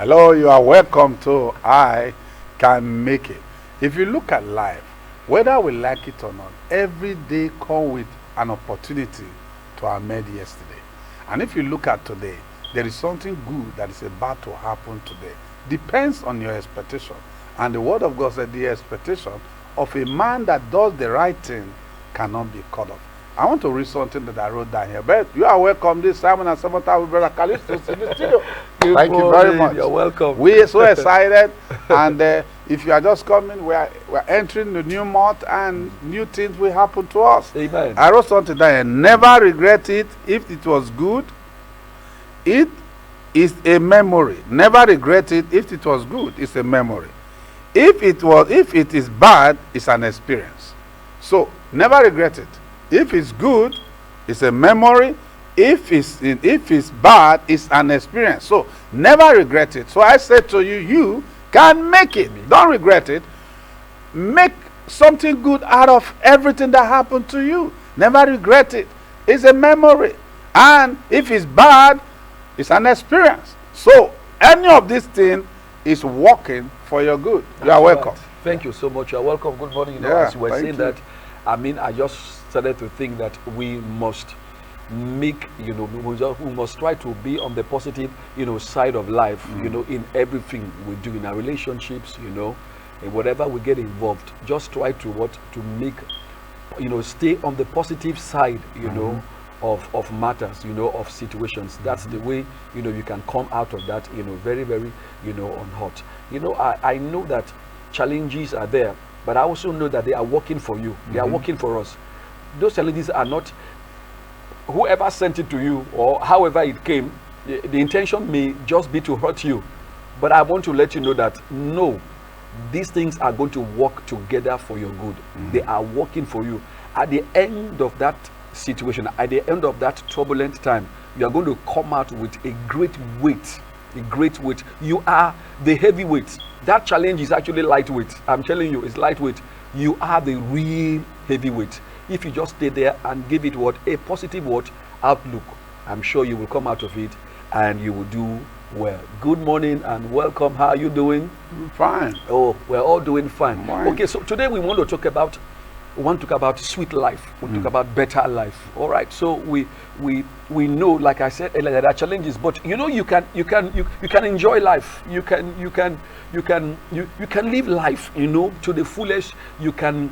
Hello, you are welcome to I Can Make It. If you look at life, whether we like it or not, every day comes with an opportunity to amend yesterday. And if you look at today, there is something good that is about to happen today. Depends on your expectation. And the word of God said the expectation of a man that does the right thing cannot be cut off. I want to read something that I wrote down here. But you are welcome this Simon and Samantha with Brother Callistus in the studio. Thank you very much. You're welcome. We are so excited. And if you are just coming, we are entering the new month and new things will happen to us. Amen. I wrote something down here. Never regret it if it was good. It is a memory. Never regret it if it was good. It's a memory. If it is bad, it's an experience. So never regret it. If it's good, it's a memory. If it's bad, it's an experience. So never regret it. So I say to you, you can make it. Don't regret it. Make something good out of everything that happened to you. Never regret it. It's a memory. And if it's bad, it's an experience. So any of these things is working for your good. You are welcome. Right. Thank you so much. You're welcome. Good morning. As you were saying that, I just started to think that we must make, we must try to be on the positive, side of life, in everything we do, in our relationships, in whatever we get involved. Just try to make, stay on the positive side, of matters, of situations. That's the way, you can come out of that, very, very, unhurt. I know that challenges are there, but I also know that they are working for you. They are working for us. Those challenges are not whoever sent it to you or however it came. The intention may just be to hurt you, but I want to let you know that no, these things are going to work together for your good. They are working for you. At the end of that situation, at the end of that turbulent time, you are going to come out with a great weight. A great weight. You are the heavyweight. That challenge is actually lightweight. I'm telling you, it's lightweight. You are the real heavyweight. If you just stay there and give it a positive outlook, I'm sure you will come out of it and you will do well. Good morning and welcome. How are you doing? Fine. Oh, we're all doing fine. Fine. Okay, so today we want to talk about sweet life. We talk about better life. All right. So we know, like I said earlier, there are challenges, but you can enjoy life. You can live life, to the fullest. You can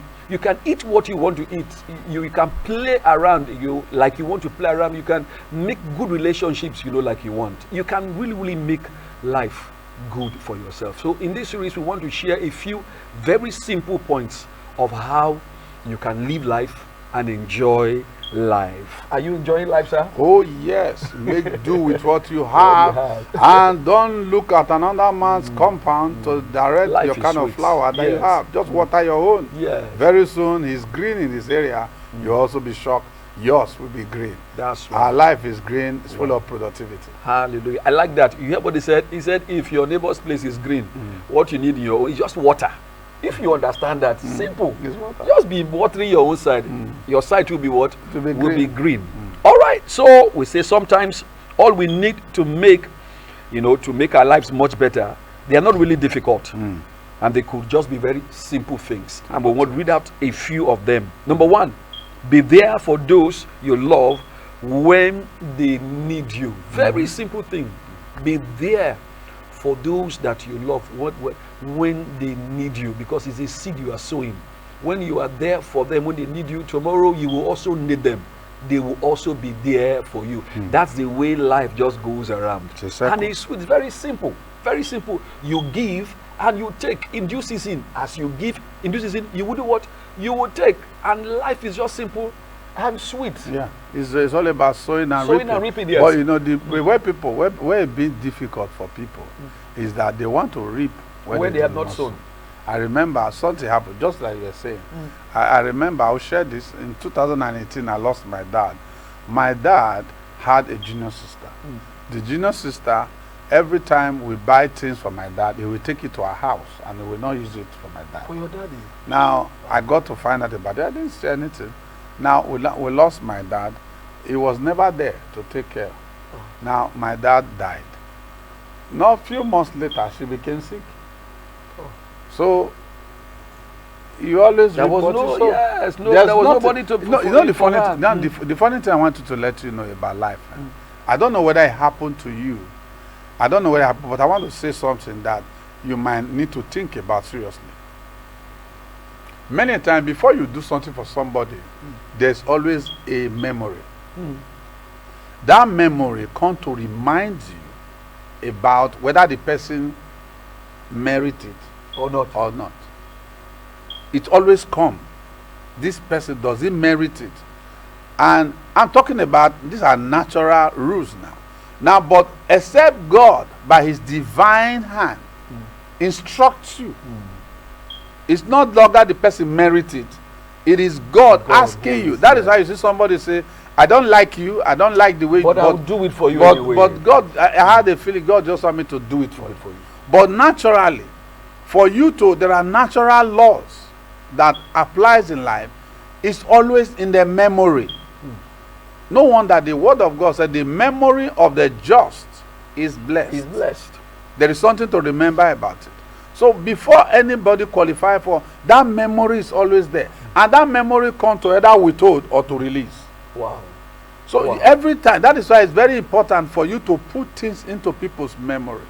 eat what you want to eat. You can play around like you want to play around. You can make good relationships, like you want. You can really, really make life good for yourself. So in this series, we want to share a few very simple points of how you can live life and enjoy life. Are you enjoying life, sir? Oh yes. Make do with what you have, and don't look at another man's compound to direct Life your is kind of sweet. flower that you Yes. have. Just water your own. Yeah. Very soon he's green in this area. You'll also be shocked. Yours will be green. That's Our right. life is green. It's full of productivity. Hallelujah. I like that. You hear what he said? He said, if your neighbor's place is green, what you need in your own is just water. If you understand that, simple. It's water. Just be watering your own side. Your side will be what? To be will be green. green. All right. So we say sometimes all we need to make, to make our lives much better, they are not really difficult. And they could just be very simple things. And we want to read out a few of them. Number one, be there for those you love when they need you. Very simple thing. Be there for those that you love when they need you, because it's a seed you are sowing. When you are there for them, when they need you, tomorrow you will also need them. They will also be there for you. That's the way life just goes around. And it's very simple. Very simple. You give and you take in due season. As you give in due season, you will do what? You will take. And life is just simple and sweet. Yeah, it's all about sowing and reaping. Yes. But where it's been difficult for people is that they want to reap when they have not sown. I remember something happened, just like you were saying. I remember, I'll share this. In 2018, I lost my dad. My dad had a junior sister. The junior sister, every time we buy things for my dad, he will take it to our house and he will not use it for my dad. For your daddy? Now, I got to find out about it. I didn't say anything. Now, we lost my dad. He was never there to take care. Now, my dad died. Not a few months later, she became sick. So you always There was report no, it. So yes, no, there's there was nothing- nobody to. No, you know the funny for thing. her. Now, the funny thing I wanted to let you know about life. I don't know whether it happened to you. I don't know whether it happened, but I want to say something that you might need to think about seriously. Many times before you do something for somebody, there's always a memory. That memory comes to remind you about whether the person merit it Or not. or not. It always comes. This person, does he merit it? And I'm talking about, these are natural rules now. Now, but except God, by his divine hand, instructs you. It's not longer the person merit it. It is God asking you. That is why you see somebody say, I don't like you, I don't like the way But you I'll do it for you but, anyway. but God, I had a feeling God just want me to do it for you. But naturally, for you to, there are natural laws that applies in life. It's always in the memory. No wonder the word of God said the memory of the just is blessed. He's blessed. There is something to remember about it. So before anybody qualify for, that memory is always there. And that memory comes to either withhold or to release. Wow. So every time, that is why it's very important for you to put things into people's memory.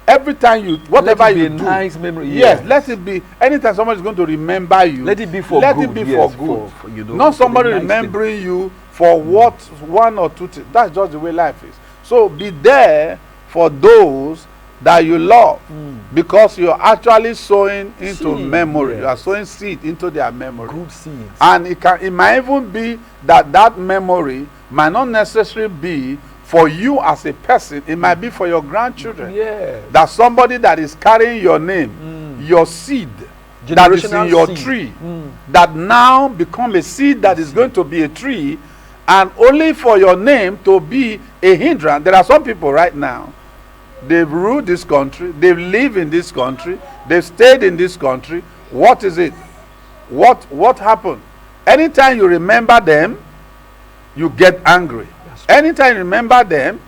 Every time you, whatever let it be you a do, nice memory. yes, let it be. Anytime somebody is going to remember you, Let it be for let good. it be Yes, for good. for, you know, Not for the somebody nice remembering you for what one or two things. That's just the way life is. So be there for those that you love, because you're actually sowing into Seed, memory. yes. You are sowing seed into their memory. Good seeds. And it might even be that that memory might not necessarily be for you as a person. It might be for your grandchildren. Yeah. That somebody that is carrying your name, your seed, that is in Generational your seed. tree, that now become a seed that is going to be a tree, and only for your name to be a hindrance. There are some people right now, they've ruled this country, they live in this country, they've stayed in this country. What is it? What happened? Anytime you remember them, you get angry. Anytime you remember them,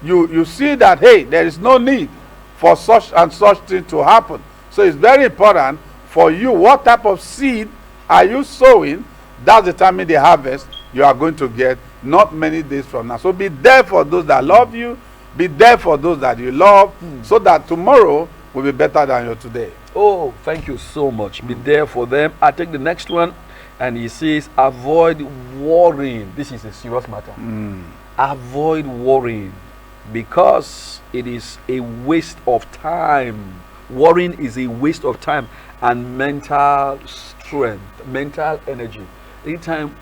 you see that, hey, there is no need for such and such thing to happen. So it's very important for you, what type of seed are you sowing? That's determine the harvest you are going to get not many days from now. So be there for those that love you, be there for those that you love, so that tomorrow will be better than your today. Oh, thank you so much. Be there for them. I take the next one, and he says, avoid worrying. This is a serious matter. Avoid worrying, because it is a waste of time. Worrying is a waste of time and mental strength, mental energy. Anytime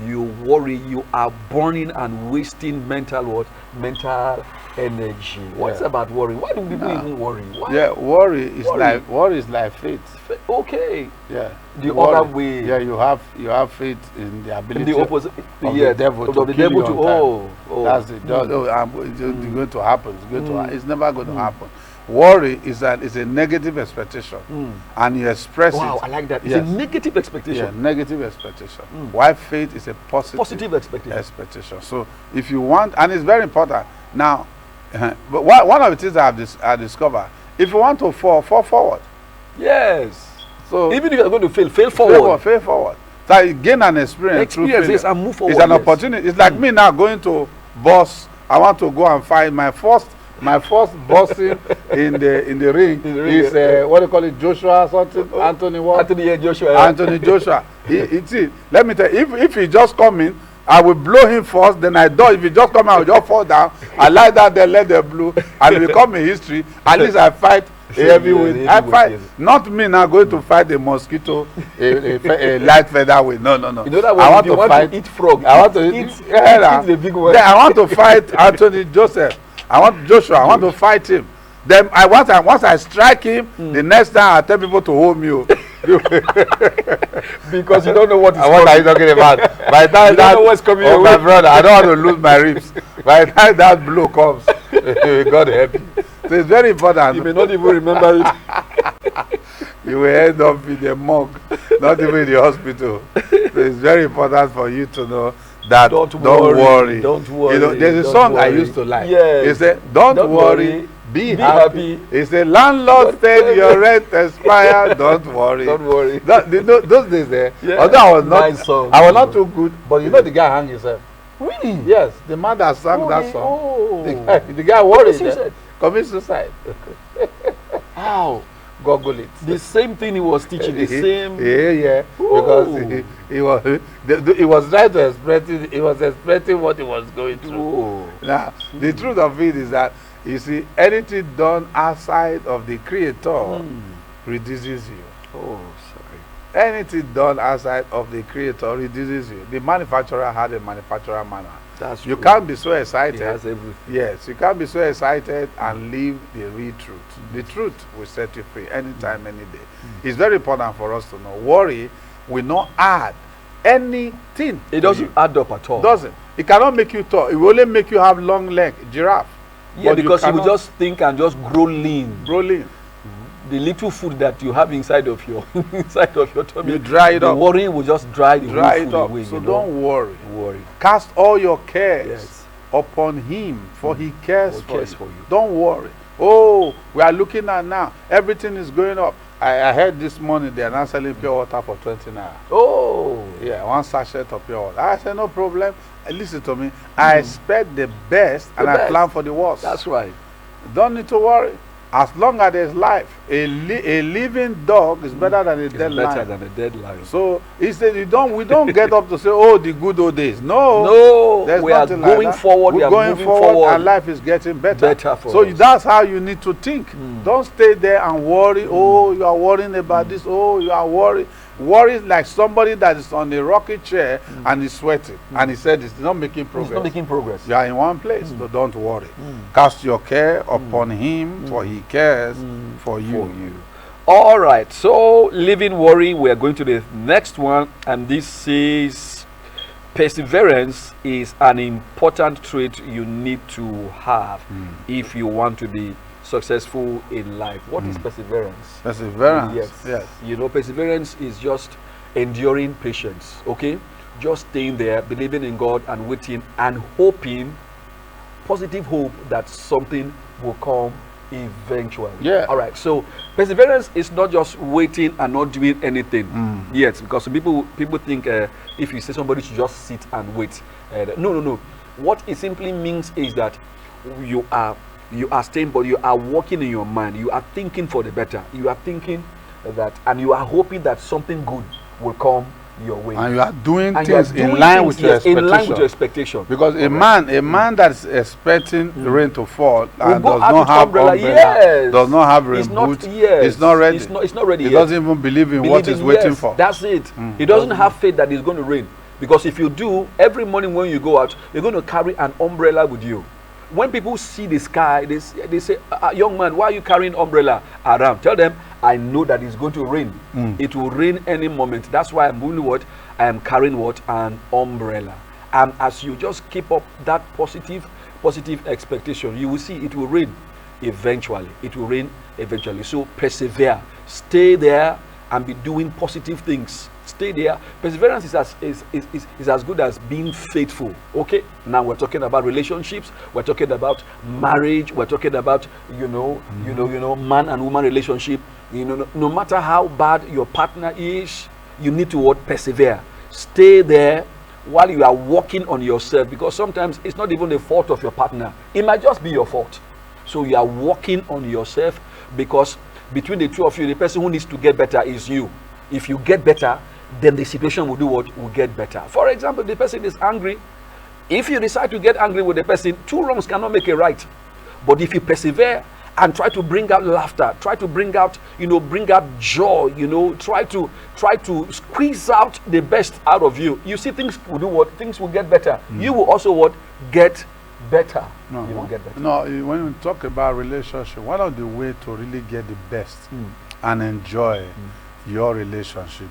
you worry, you are burning and wasting mental what? Mental energy. What's about worry? Why do people even worry? Why? Yeah, worry is like faith. Okay. Yeah. The Worry. other way. Yeah, you have faith in the ability The opposite. of Yeah, the devil of to the kill devil you to. on time. Oh. That's it. It's going to happen. It's going to. It's never going to happen. Worry is a negative expectation, and you express Wow, it. I like that. It's Yes. a negative expectation. Yeah, negative expectation. While faith is a Positive expectation. expectation. So if you want, and it's very important now. But one of the things I discovered, if you want to fall forward. Yes. So Even if you're going to fail forward. fail forward. So you gain an experience through failure. Yes, and move forward. It's an yes. opportunity. It's like me now going to boss. I want to go and find my first bossing in the ring is what do you call it, Joshua something, Anthony what? Anthony Joshua. Let me tell you, if he just come in, I will blow him first, then I dodge. If he just come out, I will just fall down. I lie down there, let them blow, and it become a history. At least I fight a heavyweight. I fight, not me now going to fight a mosquito, a light featherweight. No. You know that I want you to want fight. to eat frog. I want to eat the big one. Then I want to fight Anthony Joseph. I want Joshua. I want to fight him. Then once I strike him, the next time I tell people to hold me. Because you don't know what What are you talking about? By the time don't know what's coming your my way. brother, I don't want to lose my ribs. By the time that blow comes, God help you. So it's very important. You may not even remember it. You will end up in the morgue, not even in the hospital. So it's very important for you to know that Don't worry. worry. Don't worry. You know, there's a Don't song I worry. used to like. Yes. It said, don't worry, be happy. It's a landlord said your rent expired. Don't worry. Don't worry. Those days there. Yeah. Although Nice song. I was not too good, but you know the guy hung himself. Really? Yes, the man that sang that song. Oh. The guy worried. Suicide. Commit suicide. How? Google it. The same thing he was teaching. The same. Yeah. Because he was trying to express it. He was expressing what he was going through. Oh. Now, the truth of it is that, you see, anything done outside of the Creator reduces you. Oh, sorry. Anything done outside of the Creator reduces you. The manufacturer had a manufacturer manner. That's You true. can't be so excited. He has everything. Yes, you can't be so excited and leave the real truth. The truth will set you free anytime, any day. It's very important for us to know. Worry will not add anything. It doesn't add up at all. Doesn't. It cannot make you tall. It will only make you have long leg, giraffe. Yeah, But because you will cannot just think and just grow lean. grow lean. The little food that you have inside of your tummy, You dry it the up. worrying will just dry the Dry whole it food up. away. So you know? don't worry. worry. Cast all your cares Yes. upon Him, for He cares, For He cares for you. Don't worry. Oh, we are looking at now. Everything is going up. I heard this morning they are now selling pure water for 20 naira. Oh, Yeah, one sachet of pure water. I said, no problem. Listen to me. I expect the best and I best. plan for the worst. that's right. Don't need to worry. As long as there's life, a living dog is better than a It's dead better lion. than a dead lion. So he said, we don't get up to say, oh, the good old days. No, No, there's we are nothing like going that. forward. We We're are going moving forward, and life is getting better. Better for So us. that's how you need to think. Don't stay there and worry. Oh, you are worrying about this. Oh, you are worried. Worry is like somebody that is on a rocking chair and is sweating, and he said it's not making progress. It's not making progress. You are in one place, so don't worry. Cast your care upon Him, for He cares for you. All right. So, living worry. We are going to the next one, and this says perseverance is an important trait you need to have if you want to be successful in life. What is perseverance? Perseverance. Yes. You know, perseverance is just enduring patience. Okay, just staying there, believing in God and waiting and hoping, positive hope that something will come eventually. Yeah. All right. So perseverance is not just waiting and not doing anything. Yes, because people think if you say somebody should just sit and wait. No. What it simply means is that you are staying, but you are working in your mind. You are thinking for the better. You are thinking that, and you are hoping that something good will come your way. And you are doing And you are things doing in line things, with your yes, expectation. in line with your expectation. Because a man that is expecting rain to fall and go does out not with have umbrella, umbrella, yes. does not have rain It's not- boot, yes. it's not ready. It's not ready He yet. doesn't even believe in what he's Believing, waiting yes, for. That's it. He doesn't have faith that it's going to rain. Because if you do, every morning when you go out, you're going to carry an umbrella with you. When people see the sky, they say, young man, why are you carrying umbrella around? Tell them, I know that it's going to rain. It will rain any moment. That's why I'm doing what? I am carrying what? An umbrella. And as you just keep up that positive expectation, you will see it will rain eventually. It will rain eventually. So persevere. Stay there and be doing positive things. Stay there. Perseverance is as good as being faithful. Okay, now we're talking about relationships, we're talking about marriage, we're talking about man and woman relationship. No matter how bad your partner is, you need to persevere. Stay there while you are working on yourself, because sometimes it's not even the fault of your partner, it might just be your fault. So you are working on yourself, because between the two of you, the person who needs to get better is you. If you get better, then the situation will do what? Will get better. For example, the person is angry. If you decide to get angry with the person, two wrongs cannot make a right. But if you persevere and try to bring out laughter, try to bring out joy, try to squeeze out the best out of you, you see things will do what? Things will get better. You will also what? Get better. No, You will get better. no, when we talk about relationship, one of the ways to really get the best and enjoy your relationship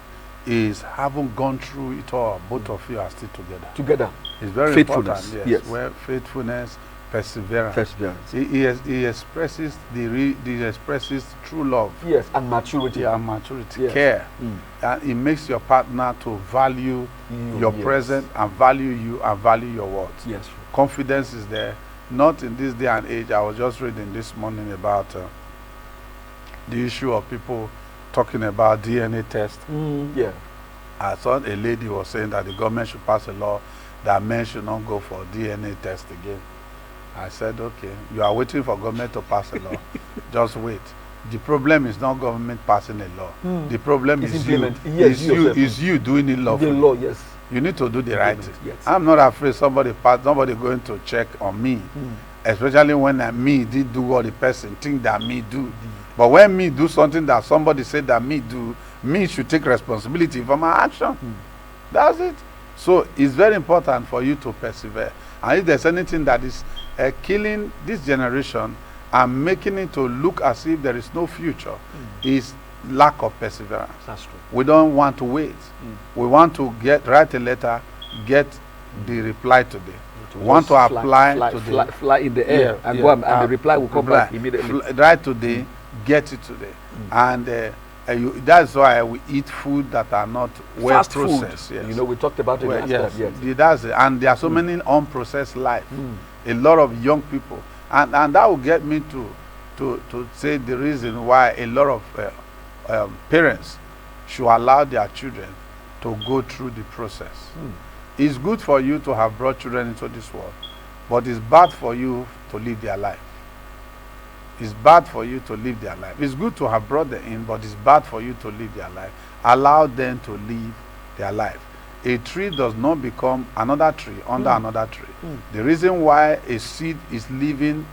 is having gone through it all. Both of you are still together. Together. It's very Faithfulness, important. yes. Where faithfulness, perseverance. Perseverance. He expresses he expresses true love. Yes, and maturity. Yeah, and maturity, Yes. care. And it makes your partner to value your yes. present and value you and value your words. Yes. Confidence is there. Not in this day and age. I was just reading this morning about the issue of people talking about DNA test. Yeah. I saw a lady was saying that the government should pass a law that men should not go for DNA test again. I said, okay, you are waiting for government to pass a law. Just wait. The problem is not government passing a law. The problem is you. Yes, is you doing it lawfully. The law, yes. You need to do the right thing. Yes. I'm not afraid somebody going to check on me, especially when me did do what the person think that me do. But when me do something that somebody said that me do, me should take responsibility for my action. That's it. So it's very important for you to persevere. And if there's anything that is killing this generation and making it to look as if there is no future, is lack of perseverance. That's true. We don't want to wait. We want to write a letter, get the reply today. We want to apply today. Fly in the air and go and the reply will come back immediately. Right today, get it today. And that's why we eat food that are not well Fast processed. food. Yes. You know, we talked about it last yes. time. Yes. That's it. And there are so many unprocessed life. A lot of young people. And that will get me to say the reason why a lot of parents should allow their children to go through the process. It's good for you to have brought children into this world, but it's bad for you to live their life. It's bad for you to live their life. It's good to have brought them in, but it's bad for you to live their life. Allow them to live their life. A tree does not become another tree under another tree. The reason why a seed is leaving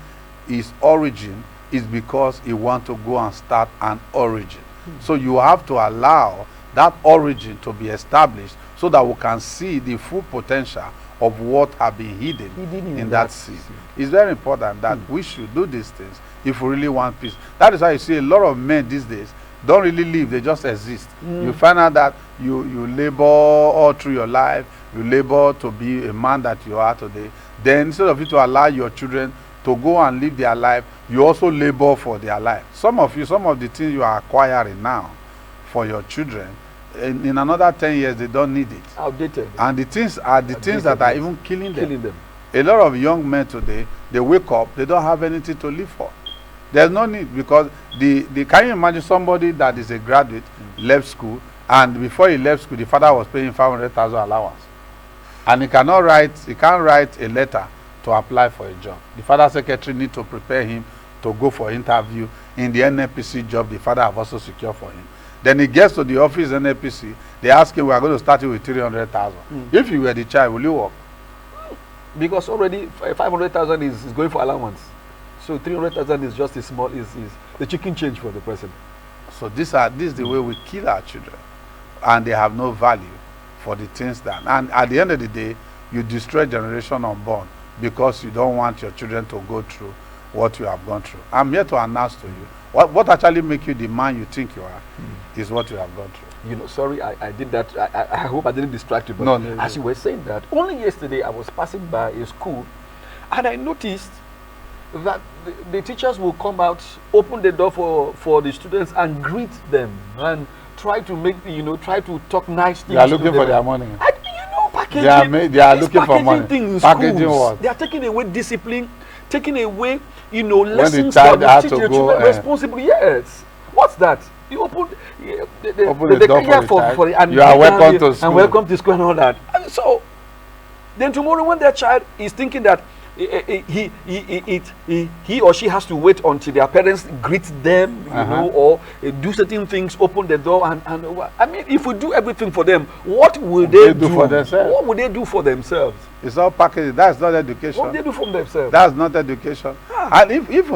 its origin is because it wants to go and start an origin. So you have to allow that origin to be established so that we can see the full potential of what have been hidden in that seed. It's very important that we should do these things if we really want peace. That is why you see a lot of men these days don't really live, they just exist. You find out that you labor all through your life, you labor to be a man that you are today. Then instead of you to allow your children to go and live their life, you also labor for their life. Some of the things you are acquiring now for your children, in another 10 years they don't need it. Outdated. And the things are the things that are even killing them. A lot of young men today, they wake up, they don't have anything to live for. There's no need, because can you imagine somebody that is a graduate, left school, and before he left school, the father was paying 500,000 allowance, and he can't write a letter to apply for a job. The father secretary need to prepare him to go for interview in the NNPC job the father have also secured for him. Then he gets to the office NNPC, they ask him, we are going to start you with 300,000. If you were the child, will you work? Because already 500,000 is going for allowance. So 300,000 is just a small, is the chicken change for the person. So this is the way we kill our children, and they have no value for the things that. And at the end of the day, you destroy generation unborn because you don't want your children to go through what you have gone through. I'm here to announce to you what actually make you the man you think you are is what you have gone through. You know, sorry, I did that. I hope I didn't distract you. But No. As you were saying that, only yesterday I was passing by a school, and I noticed that the teachers will come out, open the door for the students and greet them and try to make, try to talk nice things. They are looking for their money. Packaging. They are looking for money. Packaging what? They are taking away discipline, taking away, lessons child that had teach to the go, children responsibly. Yes. What's that? You open the door for and you are welcome to school. And welcome to school and all that. And so, then tomorrow when their child is thinking that he or she has to wait until their parents greet them, or do certain things, open the door, and I mean, if we do everything for them, what will they do for themselves? What would they do for themselves? It's all packaging. That's not education. What do they do for themselves? That's not education. And if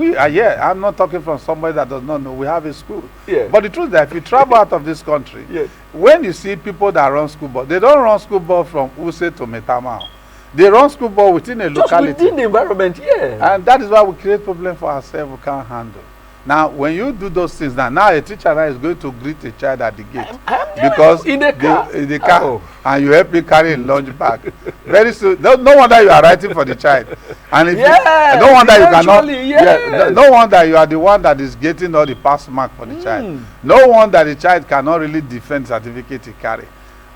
we are here, I'm not talking from somebody that does not know. We have a school. Yeah. But the truth is that if you travel out of this country, yes, when you see people that run school ball, they don't run school ball from Use to Metamao. They run school ball within a locality. Just within the environment, yeah. And that is why we create problems for ourselves we can't handle. Now, when you do those things, now a teacher now is going to greet a child at the gate I'm because in the car, in the car, oh. and you help me carry a lunch bag. Very soon, no wonder you are writing for the child, and if yes, no wonder you cannot. yes. Yeah, no wonder you are the one that is getting all the pass mark for the child. No wonder the child cannot really defend the certificate he carry,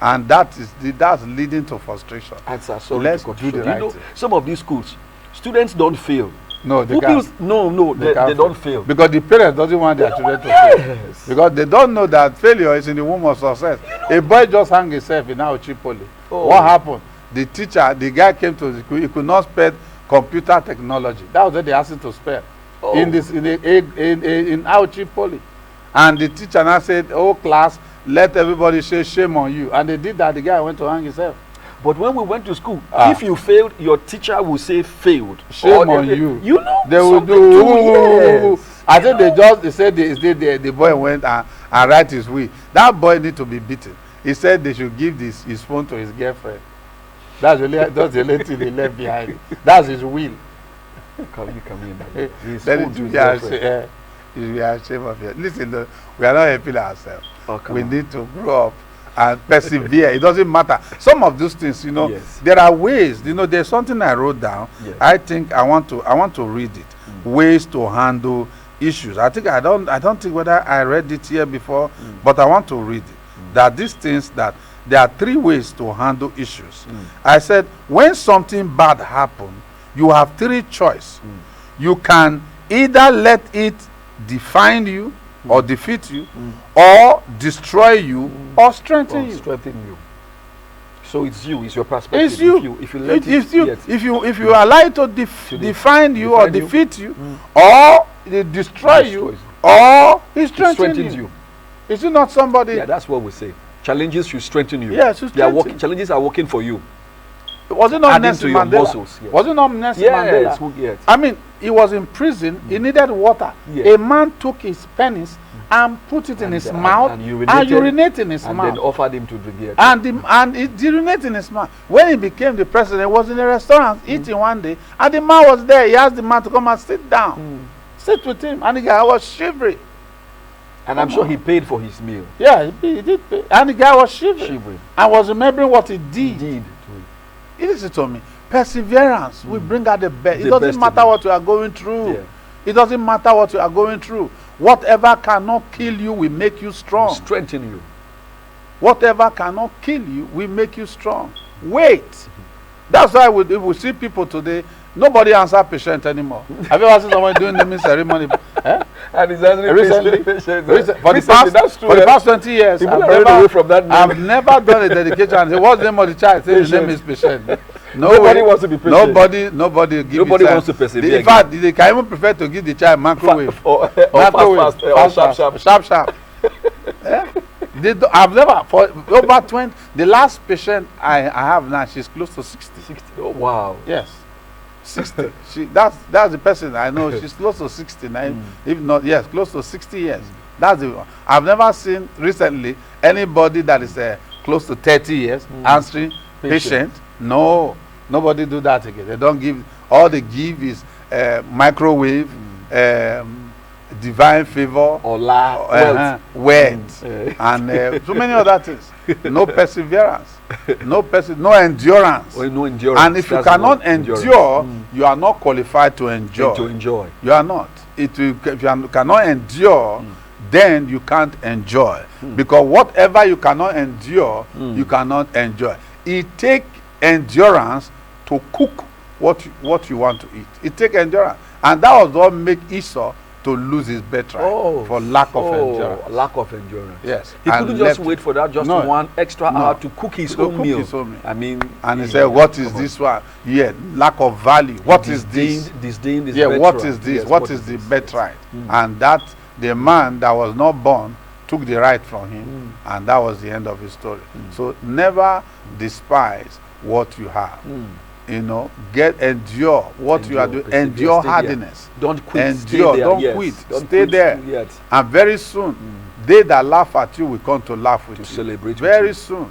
and that's leading to frustration. Let's do the right thing. Some of these schools, students don't fail. No, they can't. They don't fail. Because the parents doesn't want their children to fail. Because they don't know that failure is in the womb of success. A boy just hung himself in Tripoli. Oh. What happened? The teacher, the guy came to the school, he could not spell computer technology. That was what they asked him to spell. Oh. In Tripoli. And the teacher now said, oh class, let everybody say shame on you. And they did that. The guy went to hang himself. But when we went to school, if you failed, your teacher will say failed. Shame on you. You know, they will do. Yes. I think they said the boy went and write his will. That boy need to be beaten. He said they should give his phone to his girlfriend. That's the only thing he left behind. That's his will. Come in. His phone to his girlfriend. We are ashamed of it. Listen, we are not helping ourselves. We need to grow up and persevere. It doesn't matter. Some of those things, there are ways. There's something I wrote down. Yes. I think I want to read it. Ways to handle issues. I don't think whether I read it here before, but I want to read it. That these things, that there are 3 ways to handle issues. I said when something bad happens, you have 3 choices. You can either let it define you or defeat you, or destroy you, or strengthen you. So it's you. It's your perspective. It's you. If you let if you allow it to define you or defeat you, or destroy you, or it strengthens you. Is it not somebody? Yeah, that's what we say. Challenges should strengthen you. Yes, challenges are working for you. Was it not Nelson Mandela? Yes. Was it not Nelson Mandela? Yes. I mean, he was in prison. He needed water. Yes. A man took his penis and put it in his mouth and urinated in his mouth. And then offered him to drink it. And it urinated in his mouth. When he became the president, he was in a restaurant eating one day, and the man was there. He asked the man to come and sit down. Sit with him. And the guy was shivering. And I'm sure he paid for his meal. Yeah, he did pay. And the guy was shivering. And was remembering what he did. Listen to me. Perseverance will bring out the best. It doesn't matter what you are going through. Yeah. It doesn't matter what you are going through. Whatever cannot kill you will make you strong. Will strengthen you. Whatever cannot kill you will make you strong. Wait. That's why we see people today. Nobody answer patient anymore. Have you ever seen someone doing naming ceremony? And he's answering patient. For the past 20 years, I've never done a dedication and say, what's the name of the child? Say his name is patient. Nobody wants to be patient. Nobody wants to persevere. In fact, they can even prefer to give the child microwave. Or sharp. Yeah? I've never, for over 20, the last patient I have now, she's close to 60. 60. Oh, wow. Yes. 60. That's the person I know. She's close to 60 now. If not, yes, close to 60 years. That's the one. I've never seen recently anybody that is close to 30 years answering patient. No, nobody do that again. They don't give. All they give is microwave, divine favor, or words, and so many other things. No perseverance, no endurance. No endurance. And if you cannot endure, you are not qualified to enjoy. You are not. If you cannot endure, then you can't enjoy. Because whatever you cannot endure, you cannot enjoy. It takes endurance to cook what you want to eat. It takes endurance. And that was what made Esau to lose his birthright for lack of endurance. Lack of endurance. Yes. He couldn't just wait for that one extra hour to cook his own meal. I mean, and he said, what is this one? Yeah, lack of value. What is this? Disdain is birthright. What is this? Yes, what is the birthright? And that the man that was not born took the right from him, and that was the end of his story. So never despise what you have. Endure what you are doing. Endure hardiness. Don't quit. Endure. Don't quit. Stay there. And very soon, they that laugh at you will come to laugh with you. Celebrate. Very soon,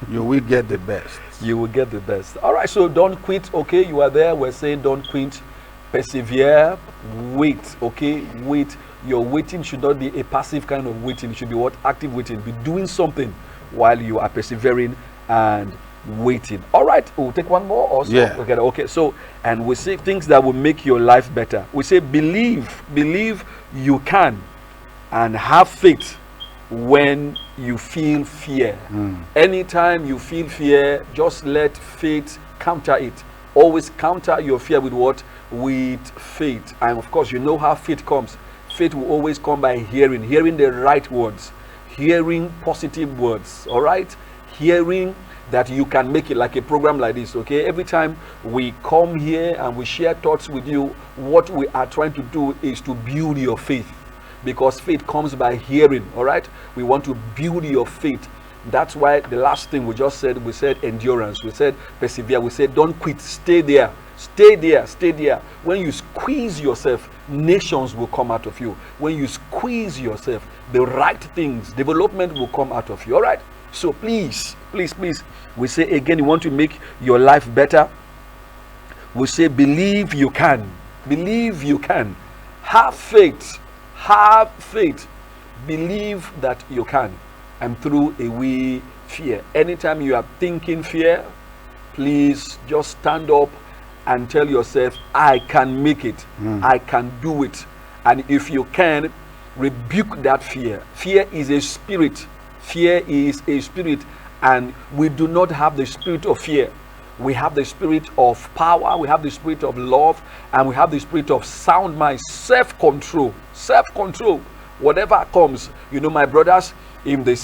you will get the best. You will get the best. All right. So don't quit. Okay, you are there. We're saying don't quit. Persevere, wait, okay? Wait. Your waiting should not be a passive kind of waiting. It should be what? Active waiting. Be doing something while you are persevering and waiting. All right, we'll take one more also. Yeah. Okay. So, and we say things that will make your life better. We say believe you can, and have faith when you feel fear. Anytime you feel fear, just let faith counter it. Always counter your fear with what? With faith. And of course, you know how faith comes. Faith will always come by hearing the right words, hearing positive words. All right, hearing that you can make it, like a program like this. Okay, every time we come here and we share thoughts with you, what we are trying to do is to build your faith, because faith comes by hearing. All right, we want to build your faith. That's why the last thing we just said, we said endurance, we said persevere, we said don't quit, stay there. Stay there, stay there. When you squeeze yourself, nations will come out of you. When you squeeze yourself, the right things, development will come out of you. All right? So please, we say again, you want to make your life better. We say believe you can. Believe you can. Have faith. Have faith. Believe that you can. And throw away fear. Anytime you are thinking fear, please just stand up and tell yourself, I can make it. I can do it. And if you can, rebuke that fear. Fear is a spirit. Fear is a spirit. And we do not have the spirit of fear. We have the spirit of power. We have the spirit of love. And we have the spirit of sound mind, self-control. Self-control. Whatever comes, you know, my brothers in the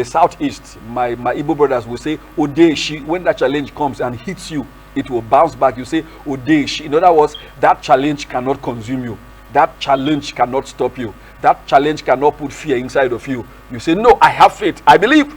southeast, my Igbo brothers will say odeshi. When that challenge comes and hits you, it will bounce back. You say odeshi. In other words, that challenge cannot consume you. That challenge cannot stop you. That challenge cannot put fear inside of you. You say, no, I have faith. I believe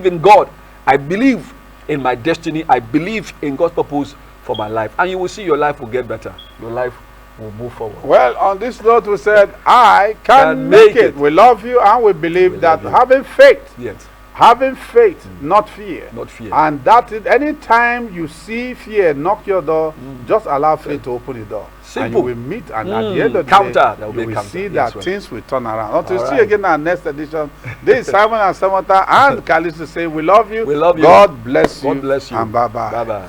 in God. I believe in my destiny. I believe in God's purpose for my life. And you will see your life will get better. Your life will move forward. Well, on this note, we said, I can make it. We love you, and we believe that having faith, yes, having faith, not fear. Not fear. And that is, anytime you see fear knock your door, just allow faith to open the door. Simple. And you will meet, and at the end of the Counter. day, you will see that things will turn around. Until All see right. again our next edition. This is Simon and Samantha and Kalisu say, we love you. We love you. God bless you. God bless you. And bye-bye. Bye-bye.